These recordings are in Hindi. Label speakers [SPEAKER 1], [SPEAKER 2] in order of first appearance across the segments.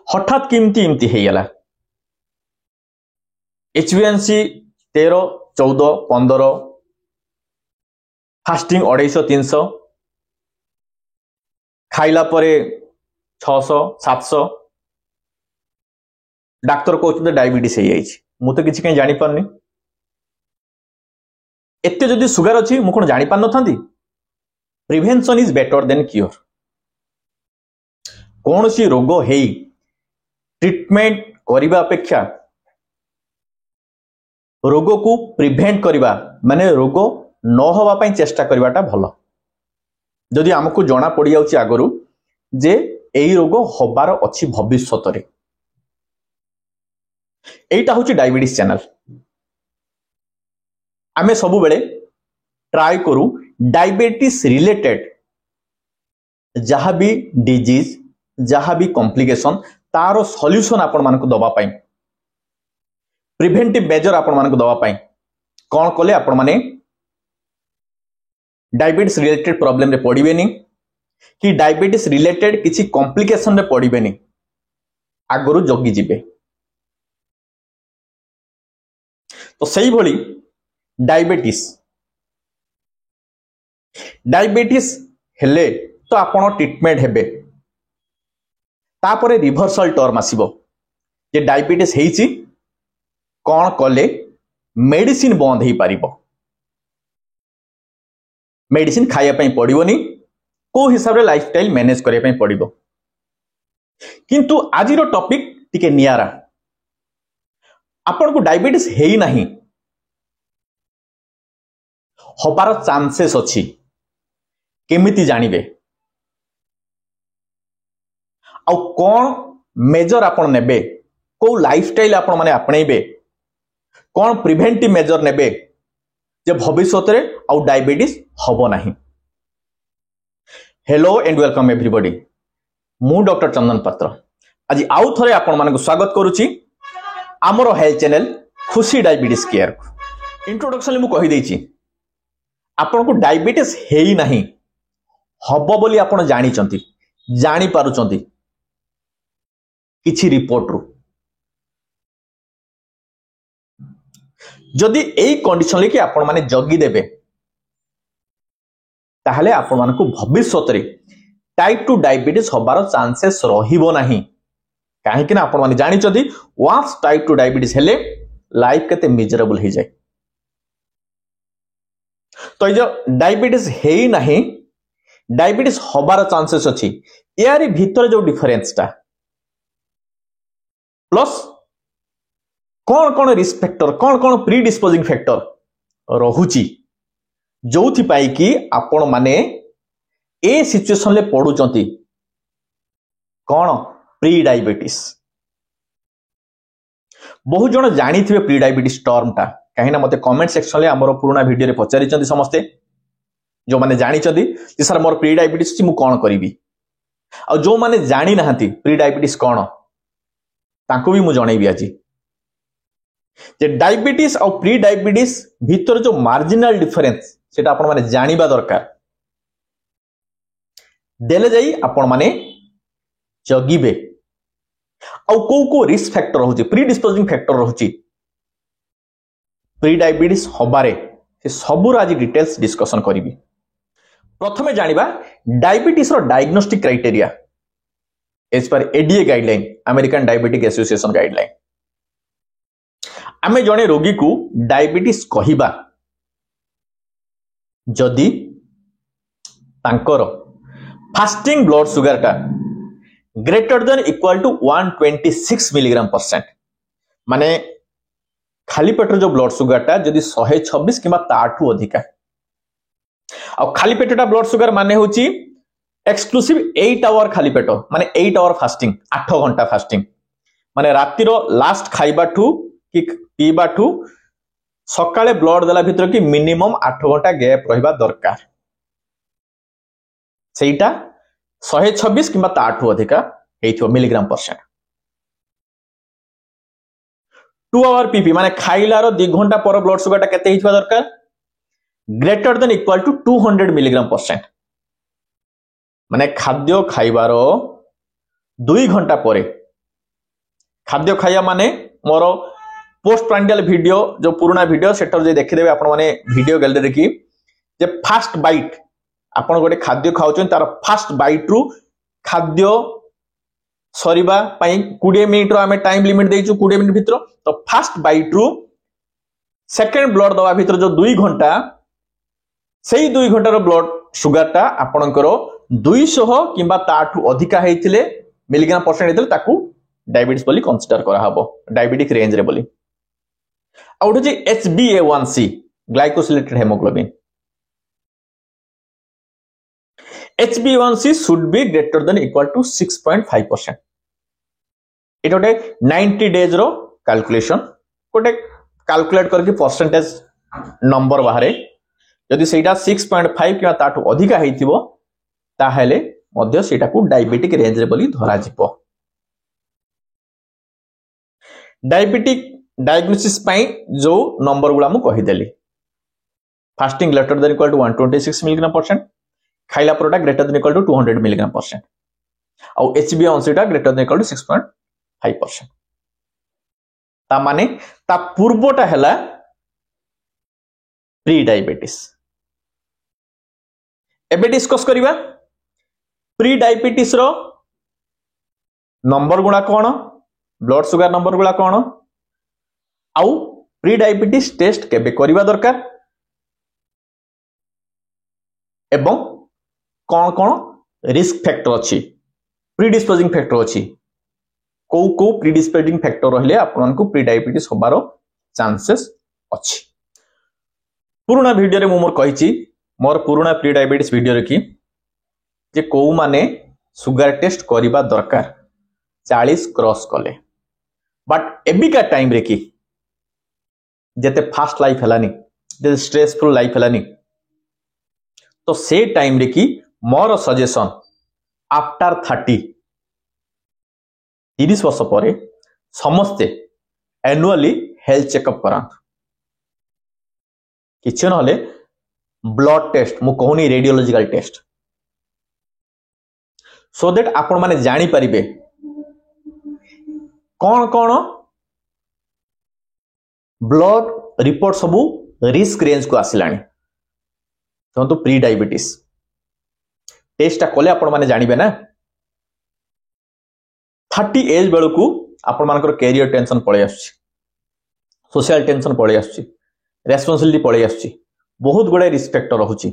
[SPEAKER 1] हठात किमती इमती हो गला HbA1c 13 14 15 फास्टिंग 250 300 खाइला परे 600 700 डाक्तर कहते डायबिटीज हो जाए मु तो किसी कहीं जानी पारनी एते जदि सुगर अच्छी मु कौन जानी पार न था prevention is better than cure कौन सी रोग है ट्रीटमेंट करने अपेक्षा रोग को प्रिवेंट करवा माने रोग न होवा पई चेष्टा करवाटा भल जदि आमको जना पड़ जाउची आगरु जे एई रोग होबार अच्छी भविष्यत रे एटा होची डायबिटीज चैनल आमे सबु बेले ट्राई करू डायबिटीज रिलेटेड जहाँ भी डिजीज जहाँ भी कॉम्प्लिकेशन तार सॉल्यूशन आपण मानक दबा पाई प्रिवेंटिव मेजर आपण मानक दबा पाई कौन कले आपण माने डायबिटीज रिलेटेड प्रॉब्लम रे पड़िबेनी कि डायबिटीज रिलेटेड किसी कॉम्प्लिकेशन रे पड़िबेनी आगरु जगी जिबे तो सही भली डायबिटीज हेले तो आपण ट्रीटमेंट हेबे तापरे रिवर्सल टर्म आसीबो जे डायबिटीज हेइची कौन कले मेडिसिन बंद हो पारिबो मेडिसिन खाया पई पड़िबोनी को हिसाब रे लाइफस्टाइल मैनेज करिया पई पड़िबो किंतु आजिरो टॉपिक टिके नियारा आपन को डायबिटीज हेई नाही होबार चांसेस अछि केमिति जानिबे आ कौन मेजर आपण नेबे को लाइफस्टाइल आपण माने आपणैबे कौन प्रिवेंटिव मेजर नेबे जे भविष्य रे आउ डायबिटीज हबो नाही हेलो एंड वेलकम एवरीबॉडी मु डॉक्टर चंदन पात्र आज आउ थरे आपण मानक स्वागत करूची आमरो हेल्थ चैनल खुशी डायबिटीज केयर को इंट्रोडक्शन मु कहि देछि आपण को डायबिटीज हेई नाही हबो बोली आपण जानी पारुचंती किछि रिपोर्ट रु जदि एई कंडीशन लेके आपण माने जगी देबे ताहले आपण मानकु भविष्यत रे टाइप 2 डायबिटीज होबार चांसेस रहिबो नाही काहे कि ना आपण माने जानि चदी वांस टाइप 2 डायबिटीज हेले लाइफ केते मिजरेबल हो जाए तो जो डायबिटीज हेई नाही डायबिटीज होबार चांसेस अछि यारी भीतर जो डिफरेंस ता प्लस कौन कौन रिस्क फैक्टर कौन कौन प्री डिस्पोजिंग फैक्टर रहुची जोथि पाई कि आपण माने ए सिचुएशन ले पडुचंती कौन प्री डायबिटीज बहुत जन जानी थे प्री डायबिटीज टर्म टा कहीं मते कमेंट सेक्शन ले हमर पुराना वीडियो रे पचारि समस्ते जो माने जानी चंदी सर मोर प्री डायबिटीज छी मु कोन करिवि आ जो माने जानी नाहंती प्री डायबिटीज कोन तांको भी मु जणैबि आज जे डायबिटीज और प्री डायबिटीज भीतर जो मार्जिनल डिफरेंस सेटा आपण माने जानिबा दरकार देले जाई आपण माने जगिबे और को रिस्क फैक्टर रहउची प्री डिस्पोजिंग फैक्टर रहउची प्री डायबिटीज होबारे से सबुर आज डिटेल्स डिस्कशन करिवि प्रथमे जानिबा डायबिटीज रो diagnostic criteria as per ADA guideline American diabetic association guideline आमे जने रोगी को डायबिटीज कहिबा जदि तांकर फास्टिंग ब्लड सुगर का greater than equal to 126 milligram percent माने खाली पेटर जो ब्लड सुगर टा जदि 126 किबा ताठू अधिका आ खाली पेटटा ब्लड सुगर माने होची एक्सक्लूसिव 8 आवर खाली पेट माने 8 आवर फास्टिंग 8 घंटा फास्टिंग माने रातिर लास्ट खाइबा ठू कि पीबा ठू सकाळे ब्लड देला भितर कि मिनिमम 8 घंटा गैप रहिबा दरकार सेटा 126 किबा ताठू अधिका हेइथो मिलीग्राम परसेंट 2 आवर पीपी माने खाइलार 2 घंटा पर ब्लड सुगर टा केते हिथबा दरकार greater than equal to 200 milligram percent माने खाद्य खाइबार 2 घंटा परे खाद्य खाया माने मोर पोस्ट प्रांडियल वीडियो जो पुराना वीडियो सेटर जे देखिदेबे आपण माने वीडियो गैलरी की जे फास्ट बाइट आपण गोटे खाद्य खाउछन तार फास्ट बाइट रु खाद्य सरीबा पई 20 मिनिट रो हमें टाइम लिमिट देइछु 20 मिनिट भितर तो फास्ट बाइट रु सेकंड ब्लड दवा भितर जो 2 घंटा सेही 2 घंटा रो ब्लड शुगर टा आपणकर 200 किंबा ताठू अधिका हेतिले मिलीग्राम परसेंट हेतिले ताकू डायबिटीज बोली कंसीडर करा हबो डायबिटिक रेंज रे बोली out J HbA1c glycosylated haemoglobin HbA1c should be greater than equal to 6.5%. It गोटे 90 डेज रो कैलकुलेशन गोटे कैलकुलेट करके परसेंटेज नंबर बाहर जदि सेटा 6.5 किंवा ताठू अधिका हेतिबो ताहेले मध्य सेटा को डायबिटिक रेंज रे बोली धरा जिवो डायबिटिक डायग्नोसिस पई जो नंबर गुला मु कहि देली fasting greater than equal to 126 milligram percent खाइला product greater than equal to 200 milligram percent और HbA1c टा ग्रेटर देन इक्वल टू 6.5%. ता माने ता पूर्वटा हैला प्री डायबिटीज. एबे डिस्कस करिबा प्री डायबिटीज रो नंबर गुणा कोन ब्लड शुगर नंबर गुला कोन आउ प्री डायबिटीज टेस्ट केबे करिबा दरकार एवं कौन कौन रिस्क फैक्टर अच्छी प्रीडिस्पोजिंग फैक्टर अच्छी को प्रीडिस्पोजिंग फैक्टर रहले आपन को प्री डायबिटीज होबार चांसेस अच्छी. पुराना वीडियो रे मोर कहिची मोर पुराना प्री डायबिटीज वीडियो रे कि जे को माने सुगर टेस्ट करिबा दरकार 40 क्रॉस कले बट एबिका टाइम रे कि जेते फास्ट लाइफ हलानी जे स्ट्रेसफुल लाइफ हलानी तो से टाइम रे कि मोर सजेशन आफ्टर 30 वर्ष पर समस्ते एनुअली हेल्थ चेकअप करा किछि नहले ब्लड टेस्ट मु कहूनी रेडियोलॉजिकल टेस्ट सो दैट आपण माने जानी परिबे कौन कौन ब्लड रिपोर्ट सबू रिस्क रेंज को आसिलानी तो प्री डायबिटीज टेस्ट कले आपण माने जानिबे ना 30 एज बेलू को आपण मानकर कैरियर टेंशन पळे आछी सोशल टेंशन पळे आछी रेस्पोंसिबिलिटी पळे आछी बहुत गुडे रिस्क फैक्टर रहउची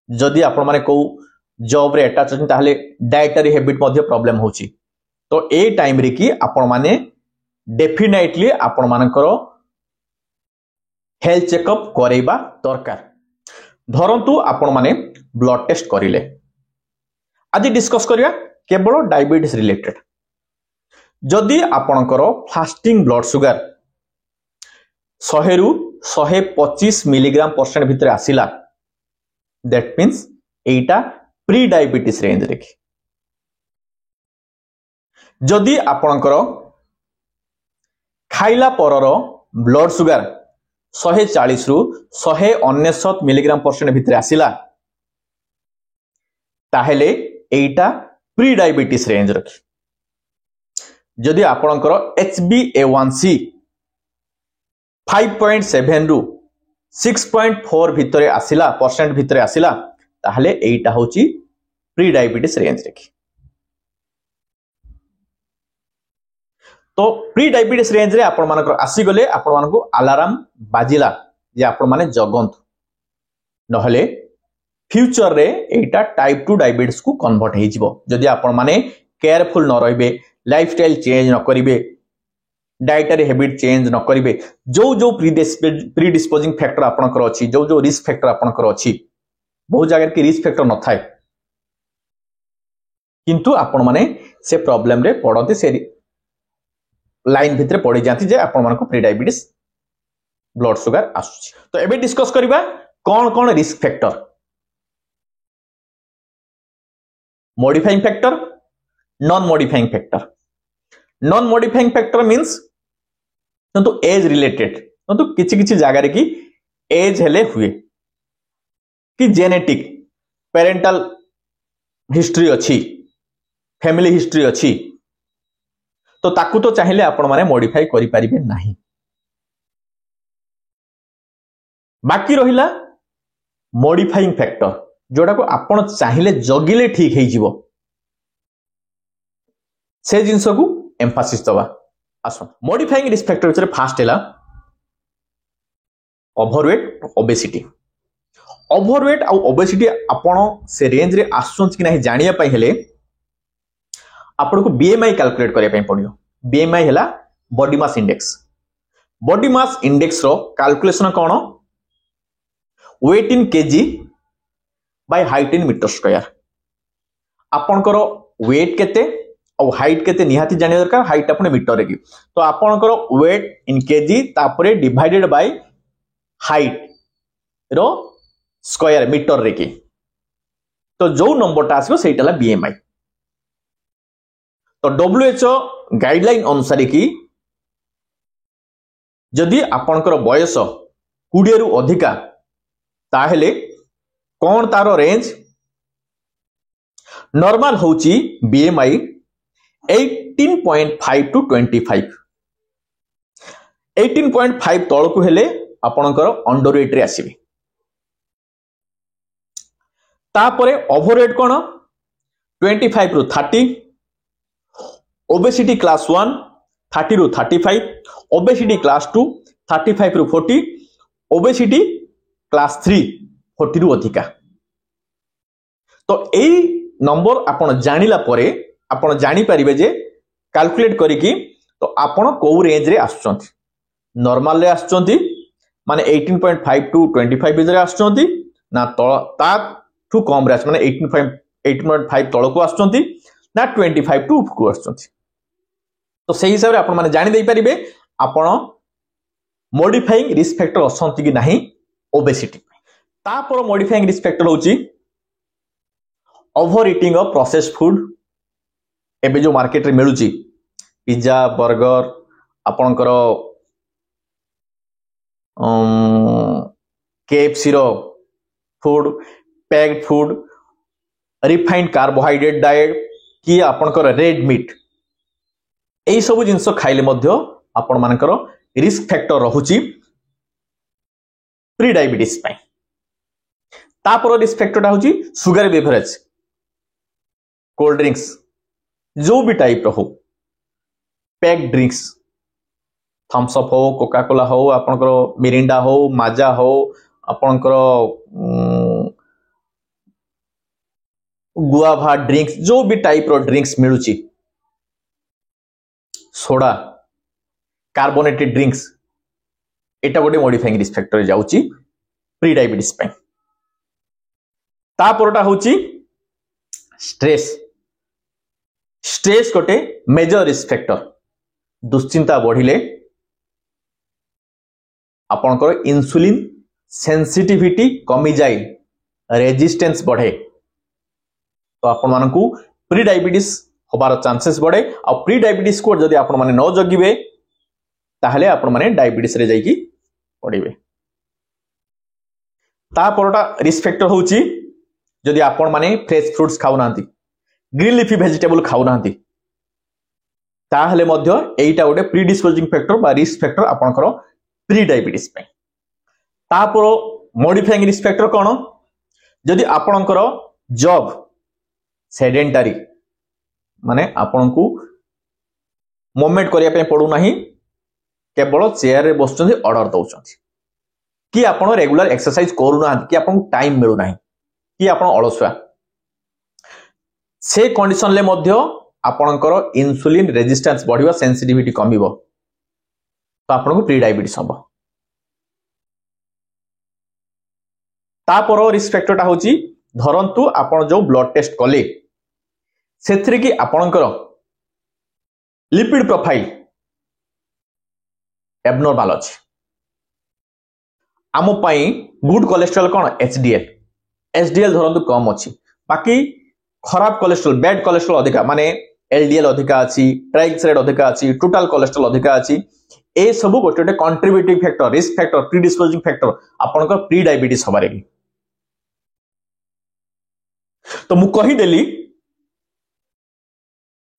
[SPEAKER 1] जदि आपण माने को जॉब रे अटैच अछि ताहले डाइटरी हैबिट मध्ये प्रॉब्लम होउची तो ए टाइम रे कि आपण माने डेफिनेटली आपण मानकर हेल्थ चेकअप करेबा दरकार. धरंतु आपण माने ब्लड टेस्ट करिले आज डिस्कस करिया केवल डायबिटीज रिलेटेड जदि आपणकर फास्टिंग ब्लड शुगर 100 रु 125 मिलीग्राम परसेंट भितर आसिला that means Etah pre diabetes range रे जदि आपणकर खाइला परर ब्लड शुगर 140 रु 199 मिलीग्राम परसेंट भितर आसिला ताहेले एटा प्री डायबिटीज रेंज रखी जदि आपणकर HbA1c 5.7 रु 6.4 भितर आसिला परसेंट भितर आसिला ताहले एटा होची प्री डायबिटीज रेंज रखी. तो प्री डायबिटीज रेंज रे आपण मानकर आसी गले आपण मानको अलार्म बाजिला जे आपण माने जगंत नहले फ्यूचर रे एटा टाइप 2 डायबिटीज को कन्वर्ट हे जिवो जदि आपण माने केयरफुल न रहिबे लाइफस्टाइल चेंज न करिवे डाइटरी हैबिट चेंज न करिवे जो जो प्रीडिस्पोजिंग फैक्टर आपनकर अछि जो जो रिस्क फैक्टर आपनकर अछि बहुत जगह के रिस्क फैक्टर न थाए किंतु आपण माने से प्रॉब्लम रे पड़ते से लाइन भितर पड़ी जाती जे आपण मानको प्री डायबिटीज ब्लड शुगर आसुची. तो एबे डिस्कस करिबा कौन कौन risk factor modifying factor non modifying factor. Non modifying factor means तो एज रिलेटेड तो किछि किछि जगह रे कि एज हेले हुए कि जेनेटिक पेरेंटल हिस्ट्री अच्छी फैमिली हिस्ट्री अच्छी तो ताकू तो चाहिए आपण माने मॉडिफाई करि परिबे नाही। बाकी रहिला मॉडिफाइंग फैक्टर जोड़ा को आपण चाहिए जगिले ठीक है जीवो से जिंस को एम्फासिस दवा। आसो मॉडिफाइंग रिस्क फैक्टर विषय फास्ट है ओवरवेट ओबेसिटी। ओवरवेट आ ओबेसिटी आपण से रेंज रे आसुंच कि नहीं जानिया पई हेले आपण को बीएमआई कैलकुलेट करिया पई पड़ियो। बीएमआई हैला body mass index. Body mass index रो कैलकुलेशन कोन weight in kg by height in metre square. आपणकर वेट केते और हाइट केते निहाती जानिया दरकार। हाइट आपण मीटर रे की तो आपणकर वेट इन केजी तापरे डिवाइडेड बाय हाइट रो स्क्वायर मीटर रे की तो जो नंबरटा आसबो सेटाला बीएमआई। तो डब्ल्यूएचओ गाइडलाइन अनुसार की जदि आपणकर बयस 20 रु अधिका ताहेले कौन तारो रेंज नॉर्मल होची बीएमआई 18.5 टू 25। 18.5 तळकु हेले आपणकर अंडरवेट रे आसीबे। तापरे ओवरवेट कोन 25 रु 30। ओबेसिटी क्लास 1 30 रु 35। ओबेसिटी क्लास 2 35 रु 40। ओबेसिटी क्लास 3 40 रु अधिका। तो एई नंबर आपण जानिला परे आपण जानि परिबे जे कैलकुलेट करिकि तो आपण को रेंज रे आछंती। नॉर्मल रे आछंती माने 18.5 टू 25 बिजरे आछंती ना ता ठू कम रे माने 18.5 तळ को आछंती ना 25 टू को आछंती। तो सही हिसाब रे आपण माने जानि देई परिबे आपण मॉडिफाइंग रिस्क फैक्टर अछंती कि नाही ओबेसिटी। ता पर मॉडिफाइंग रिस्क फैक्टर होची over eating of processed food. एबे जो मार्केट रे मिलुची पिज्जा बर्गर आपणकर केएफसी रो food packed food refined carbohydrate diet कि आपणकर रेड मीट एई सब जिंस खाइले मध्य आपण मानकर रिस्क फैक्टर रहुची प्री डायबिटीज पई। तापर रिस्क फैक्टर होची सुगर बेवरेज कोल्ड ड्रिंक्स जो भी टाइप रो पैक्ड ड्रिंक्स थम्स अप हो कोका कोला हो आपनकर मिरिंडा हो माजा हो आपनकर गुआभा ड्रिंक्स जो भी टाइप रो ड्रिंक्स मिलुची सोडा कार्बोनेटेड ड्रिंक्स एटा गोटे मॉडिफाइंग रिस्क फैक्टर जाउची प्री डायबिटीज पे। तापरटा होची स्ट्रेस। स्ट्रेस गोटे मेजर रिस्क फैक्टर। दुश्चिंता बढ़िले आपनकर इंसुलिन सेंसिटिविटी कमी जाए रेजिस्टेंस बढ़े तो आपण मानकू प्री डायबिटीज होबार चांसेस बढ़े। आ प्री डायबिटीज को जदि आपण माने न जगिबे ताहले आपण माने डायबिटीज रे जाईकी पड़िबे। तापरटा रिस्क फैक्टर होची जदि आपण माने फ्रेश फ्रूट्स खाउ नांती ग्रीन लीफी वेजिटेबल खाउ नांती ताहले मध्य एइटा गोटे प्री डिस्पोजिंग फैक्टर बा रिस्क फैक्टर आपनकर प्री डायबिटीज पे। तापर मॉडिफाइंग रिस्क फैक्टर कोन जदि आपनकर जॉब सेडेंटरी माने आपनकू मूवमेंट करिया पे पड़ू नाही केवल चेयर रे बसचंदी ऑर्डर दउचंती कि आपण रेगुलर एक्सरसाइज करू ना कि आपन टाइम मिलू नाही कि आपण अलसुआ से कंडीशन ले मध्य आपनकर इंसुलिन रेजिस्टेंस बढ़िबा सेंसिटिविटी कमिबो तो आपनको प्री डायबिटीज हबो। तापर रिस्क फैक्टरटा होची धरंतु आपण जो ब्लड टेस्ट कले सेथरे कि आपनकर लिपिड प्रोफाइल एबनॉर्मल अछि। आम पई गुड कोलेस्ट्रॉल कोन एचडीएल। एचडीएल धरंतु कम अछि बाकी खराब कोलेस्ट्रॉल बैड कोलेस्ट्रॉल अधिका माने एलडीएल अधिका अछि ट्राइग्लिसराइड अधिका अछि टोटल कोलेस्ट्रॉल अधिका अछि। ए सब गोटे गोटे contributing factor risk factor pre disposing factor आपनकर प्री डायबिटीज हबारे। तो मु कहि देली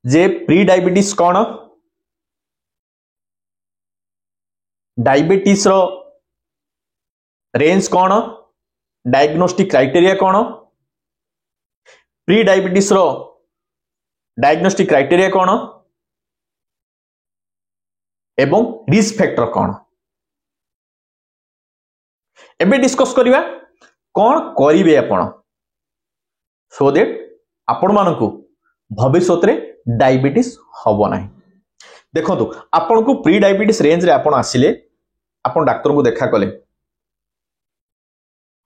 [SPEAKER 1] जे प्री डायबिटीज कोन डायबिटीज रो रेंज कौन, डायग्नोस्टिक क्राइटेरिया कौन, प्री डायबिटीज रो डायग्नोस्टिक क्राइटेरिया कौन एवं रिस्क फैक्टर कौन। एबे डिस्कस करिवा कौन करिवे आपण सो दैट आपण मानकू भविष्य रे डायबिटीज हबो नाही। देखंतु आपण को प्री डायबिटीज रेंज रे आपण आसिले आपण डॉक्टर को देखा कले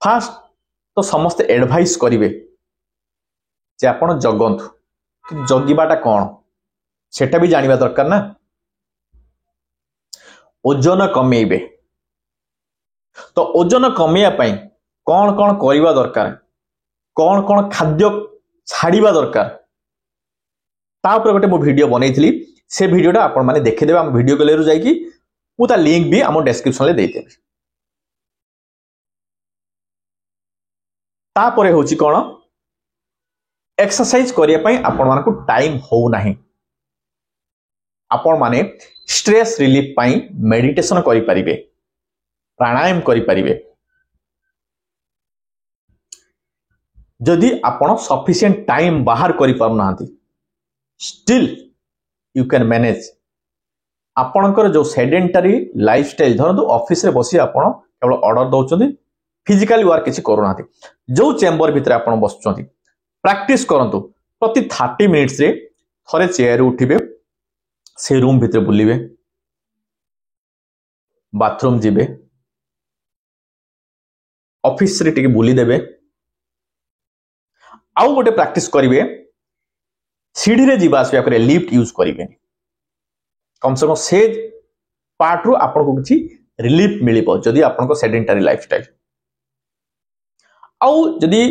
[SPEAKER 1] फास्ट तो समस्त एडवाइस करिवे जे आपण जगंतु जगिबाटा कौन सेटा भी जानिबा दरकार ना। ओजन कमेइबे तो ओजन कमेया पई कौन कौन करिबा दरकार, कौन कौन खाद्य छाड़िबा दरकार ता ऊपर गोटे मो वीडियो बनैथिली। से वीडियोटा आपण माने देखि देबा हम वीडियो गलेरु जाई कि मु ता लिंक भी हम डिस्क्रिप्शन ले देइ देबे। ता परे होची कोन एक्सरसाइज करिया पई आपण मानकु टाइम हो नाही। आपण माने स्ट्रेस रिलीफ पई मेडिटेशन करि परिबे, प्राणायाम करि परिबे। जदि आपण सफिशिएंट टाइम बाहर करि पारु नांती स्टिल यू कैन मैनेज। आपणकर जो सेडेंटरी लाइफस्टाइल धरतु ऑफिस रे बसी आपण केवल ऑर्डर दउचंती, फिजिकली वर्क किछि करू नांती, जो चेंबर भितर आपण बसचंती प्रैक्टिस करंतु। प्रति 30 मिनिट्स रे थरे चेयर उठिबे, से रूम भितर बुलिबे, बाथरूम जिबे, ऑफिस रे टिके बुली देबे। आउ गोटे प्रैक्टिस करिवे सीढ़ी रे जीवा आसिया करे लिफ्ट यूज करिवे। कम से कम से पार्ट रो आपन को किछि रिलीफ मिलिबो जदि आपन को सेडेंटरी लाइफस्टाइल। आउ जदि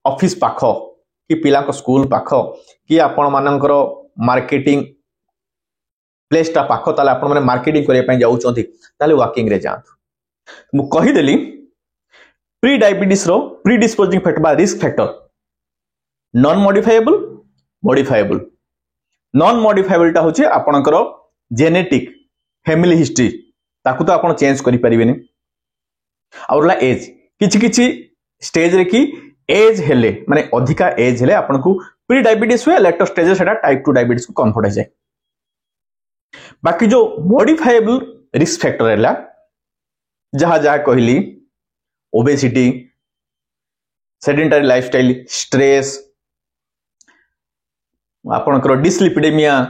[SPEAKER 1] ऑफिस पाख कि पिला को स्कूल पाख कि आपण मानकर मार्केटिंग प्लेस ता पाख ताले आपण माने मार्केटिंग करिया पई जाउचंती ताले वॉकिंग रे जांतु। मु कहि देली प्री डायबिटीज रो प्री डिस्पोजिंग फैक्टर बा risk factor non modifiable modifiable. Non modifiable ता होची आपणकर जेनेटिक फैमिली हिस्ट्री ताकू तो आपण चेंज करि परिबेनी। और एज किछि किछि स्टेज रे कि एज हेले माने अधिका एज हेले आपण को प्री डायबिटीज हुए, लेटर स्टेज सेटा टाइप 2 डायबिटीज को कन्वर्ट हो जाए। बाकी जो मॉडिफाइबल रिस्क फैक्टर हैला जहा जहा कहली ओबेसिटी, सेडेंटरी लाइफस्टाइल, स्ट्रेस, आपणकर डिसलिपिडेमिया,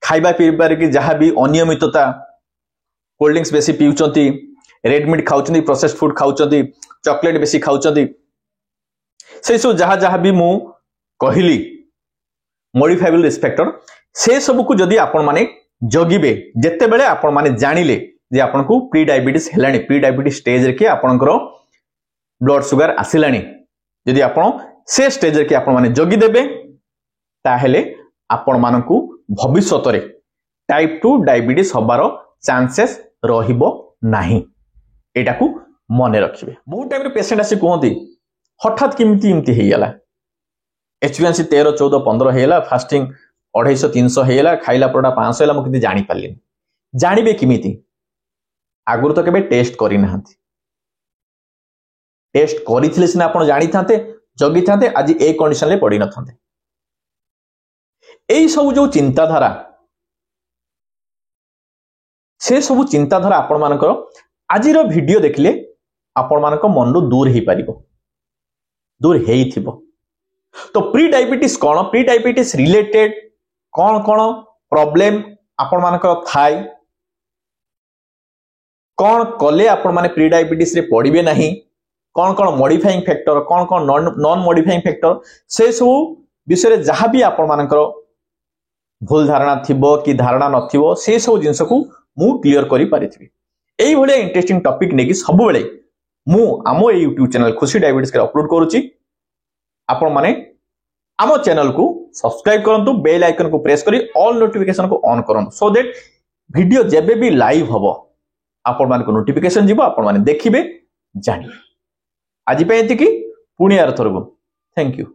[SPEAKER 1] खाइबा पीबार कि जहाँ भी अनियमितता, कोल्ड ड्रिंक्स बेसी पिउचंती, रेड मीट खाउचंती, प्रोसेस्ड फूड खाउचंती, चॉकलेट बेसी खाउचंती, से सब जहाँ जहाँ भी मु कहली मॉडिफाइबल रिस्क फैक्टर से सब को जदि आपण माने जगिबे जेते बेले आपण माने जानिले जे आपण को प्री डायबिटीज हेलानी, प्री डायबिटीज स्टेज रे कि आपणकर ब्लड सुगर आसिलानी, जदि आपण से स्टेज रे कि आपण माने जगी देबे ताहेले आपण मानकू भविष्य रे टाइप 2 डायबिटीज हबार चांसेस रहिबो नाही। एटा को मने रखिबे। बहुत टाइम रे पेशेंट आसी कहंती हठात किमिति इमति हेयला, एचबीएनसी 13 14 15 हेयला, फास्टिंग 250 300 हेयला, खाइला परोटा 500 हेला, मु किति जानि पालिनी। जानिबे किमिति आगुर तो केबे टेस्ट करि नाहंती। टेस्ट करिथिले सिना आपण जानि थांते, जगी थांते, आज ए कंडीशन ले पड़ी न थांते। एई सब जो चिंताधारा से सब चिंताधारा आपण मानकर आजिर वीडियो देखले आपण मानक मन दूर ही पारिबो, दूर हेई थिबो। तो प्री डायबिटीज कौन, प्री डायबिटीज रिलेटेड कौन कौन प्रॉब्लम आपण मानकर थाई, कौन कले आपण माने प्री डायबिटीज रे पड़िबे नाही, कौन कौन मॉडिफाइंग फैक्टर, कौन कौन नॉन मॉडिफाइंग फैक्टर, से सब विषय जहाँ भी आपण मानकर भूल धारणा थिबो कि धारणा नथिबो से सब जिंस को मु क्लियर करि पारिथिबी। एई भले इंटरेस्टिंग टॉपिक नेकी सब बेले मु आमो ए YouTube चैनल खुशी डायबिटीज के अपलोड करूची। आपण माने आमो चैनल को सब्सक्राइब करंतु, बेल आइकन को प्रेस करी ऑल नोटिफिकेशन को ऑन करंतु, सो दैट वीडियो जेबे भी लाइव हबो आपण माने को नोटिफिकेशन जीवो, आपण माने देखिबे जानिबे। आज पे एतिकी पुणी आर थरगो। Thank you.